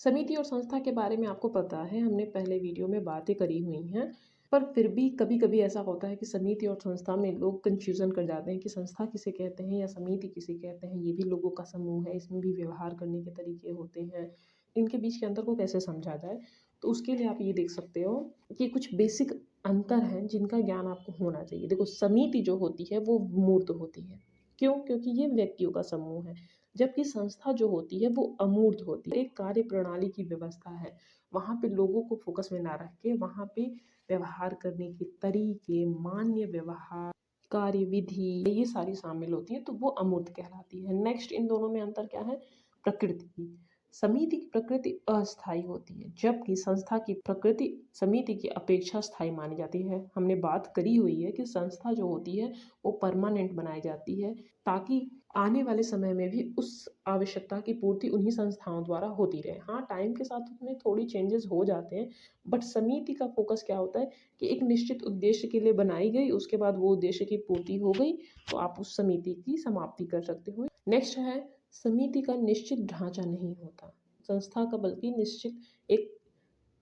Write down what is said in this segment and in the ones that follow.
समिति और संस्था के बारे में आपको पता है, हमने पहले वीडियो में बातें करी हुई हैं। पर फिर भी कभी-कभी ऐसा होता है कि समिति और संस्था में लोग कन्फ्यूज़न कर जाते हैं कि संस्था किसे कहते हैं या समिति किसे कहते हैं। ये भी लोगों का समूह है, इसमें भी व्यवहार करने के तरीके होते हैं। इनके बीच के अंतर को कैसे समझा जाए? तो उसके लिए आप ये देख सकते हो कि कुछ बेसिक अंतर हैं जिनका ज्ञान आपको होना चाहिए। देखो, समिति जो होती है वो मूर्त होती है। क्यों? क्योंकि ये व्यक्तियों का समूह है। जबकि संस्था जो होती है वो अमूर्त होती है, एक कार्य प्रणाली की व्यवस्था है। वहाँ पे लोगों को फोकस में ना रख के वहाँ पे व्यवहार करने के तरीके, मान्य व्यवहार, कार्यविधि, ये सारी शामिल होती हैं, तो वो अमूर्त कहलाती है। नेक्स्ट इन दोनों में अंतर क्या है? प्रकृति की। समिति की प्रकृति अस्थायी होती है, जबकि संस्था की प्रकृति समिति की अपेक्षा स्थायी मानी जाती है। हमने बात करी हुई है कि संस्था जो होती है वो परमानेंट बनाई जाती है, ताकि आने वाले समय में भी उस आवश्यकता की पूर्ति उन्हीं संस्थाओं द्वारा होती रहे। हाँ, टाइम के साथ उसमें थोड़ी चेंजेस हो जाते हैं, बट समिति का फोकस क्या होता है कि एक निश्चित उद्देश्य के लिए बनाई गई, उसके बाद वो उद्देश्य की पूर्ति हो गई, तो आप उस समिति की समाप्ति कर सकते हो। नेक्स्ट है, समिति का निश्चित ढांचा नहीं होता, संस्था का बल्कि निश्चित एक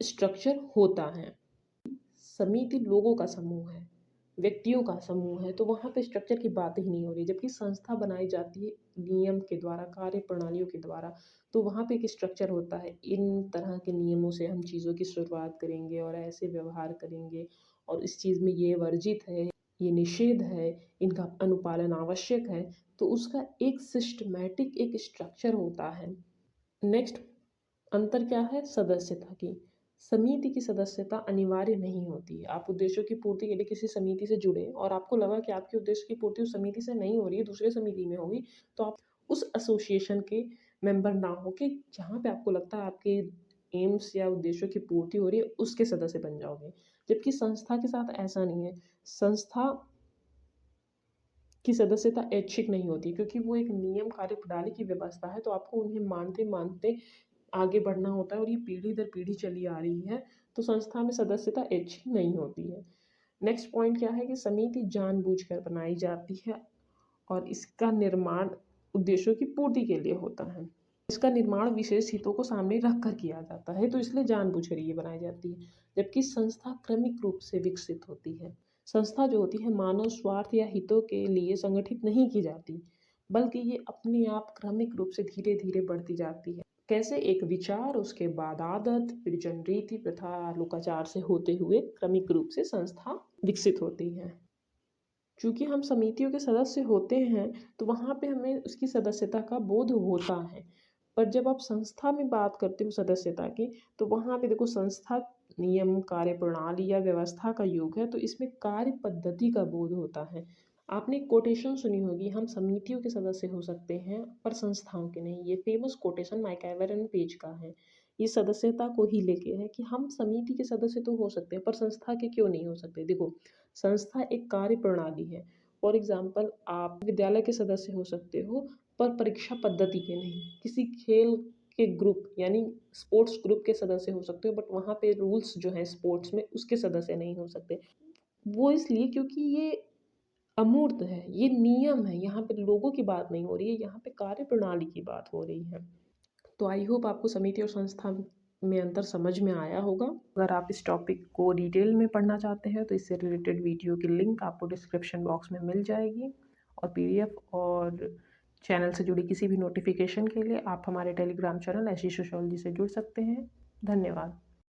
स्ट्रक्चर होता है। समिति लोगों का समूह है, व्यक्तियों का समूह है, तो वहाँ पे स्ट्रक्चर की बात ही नहीं हो रही। जबकि संस्था बनाई जाती है नियम के द्वारा, कार्य प्रणालियों के द्वारा, तो वहाँ पे एक स्ट्रक्चर होता है। इन तरह के नियमों से हम चीज़ों की शुरुआत करेंगे और ऐसे व्यवहार करेंगे, और इस चीज़ में ये वर्जित है, ये निषेध है, इनका अनुपालन आवश्यक है। तो उसका एक सिस्टमैटिक एक स्ट्रक्चर होता है। नेक्स्ट अंतर क्या है? सदस्यता की। समिति की सदस्यता अनिवार्य नहीं होती है। आप उद्देश्यों की पूर्ति के लिए किसी समिति से जुड़े और आपको लगा कि आपके उद्देश्य की पूर्ति उस समिति से नहीं हो रही है, दूसरे समिति में होगी, तो आप उस एसोसिएशन के मेंबर ना होके जहाँ पे आपको लगता है आपके एम्स या उद्देश्यों की पूर्ति हो रही है, उसके सदस्य बन जाओगे। जबकि संस्था के साथ ऐसा नहीं है। संस्था की सदस्यता ऐच्छिक नहीं होती, क्योंकि वो एक नियम कार्य प्रणाली की व्यवस्था है, तो आपको उन्हें मानते-मानते आगे बढ़ना होता है, और ये पीढ़ी दर पीढ़ी चली आ रही है, तो संस्था में सदस्यता ऐच्छिक नहीं होती है। नेक्स्ट पॉइंट क्या है कि समिति जानबूझकर बनाई जाती है और इसका निर्माण उद्देश्यों की पूर्ति के लिए होता है। इसका निर्माण विशेष हितों को सामने रख कर किया जाता है, तो इसलिए जानबूझकर ये बनाई जाती है। जबकि संस्था क्रमिक रूप से विकसित होती है। संस्था जो होती है मानव स्वार्थ या हितों के लिए संगठित नहीं की जाती, बल्कि ये अपने आप क्रमिक रूप से धीरे-धीरे बढ़ती जाती है। कैसे? एक विचार, उसके बाद आदत, फिर जनरीति, प्रथा, लोकाचार से होते हुए क्रमिक रूप से संस्था विकसित होती है। चूँकि हम समितियों के सदस्य होते हैं, तो वहाँ पे हमें उसकी सदस्यता का बोध होता है। पर जब आप संस्था में बात करते हो सदस्यता की, तो वहाँ पे देखो, संस्था नियम, कार्यप्रणाली या व्यवस्था का योग है, तो इसमें कार्य पद्धति का बोध होता है। आपने एक कोटेशन सुनी होगी, हम समितियों के सदस्य हो सकते हैं पर संस्थाओं के नहीं। ये फेमस कोटेशन मैकइवर पेज का है। ये सदस्यता को ही लेके है कि हम समिति के सदस्य तो हो सकते हैं पर संस्था के क्यों नहीं हो सकते। देखो, संस्था एक कार्य प्रणाली है। फॉर एग्जाम्पल, आप विद्यालय के सदस्य हो सकते हो पर परीक्षा पद्धति के नहीं। किसी खेल के ग्रुप यानी स्पोर्ट्स ग्रुप के सदस्य हो सकते हो, बट वहाँ पे रूल्स जो हैं स्पोर्ट्स में उसके सदस्य नहीं हो सकते। वो इसलिए क्योंकि ये अमूर्त है, ये नियम है, यहाँ पे लोगों की बात नहीं हो रही है, यहाँ पे कार्य प्रणाली की बात हो रही है। तो आई होप आपको समिति और संस्था में अंतर समझ में आया होगा। अगर आप इस टॉपिक को डिटेल में पढ़ना चाहते हैं तो इससे रिलेटेड वीडियो की लिंक आपको डिस्क्रिप्शन बॉक्स में मिल जाएगी, और पीडीएफ और चैनल से जुड़ी किसी भी नोटिफिकेशन के लिए आप हमारे टेलीग्राम चैनल एसजी सोशियोलॉजी से जुड़ सकते हैं। धन्यवाद।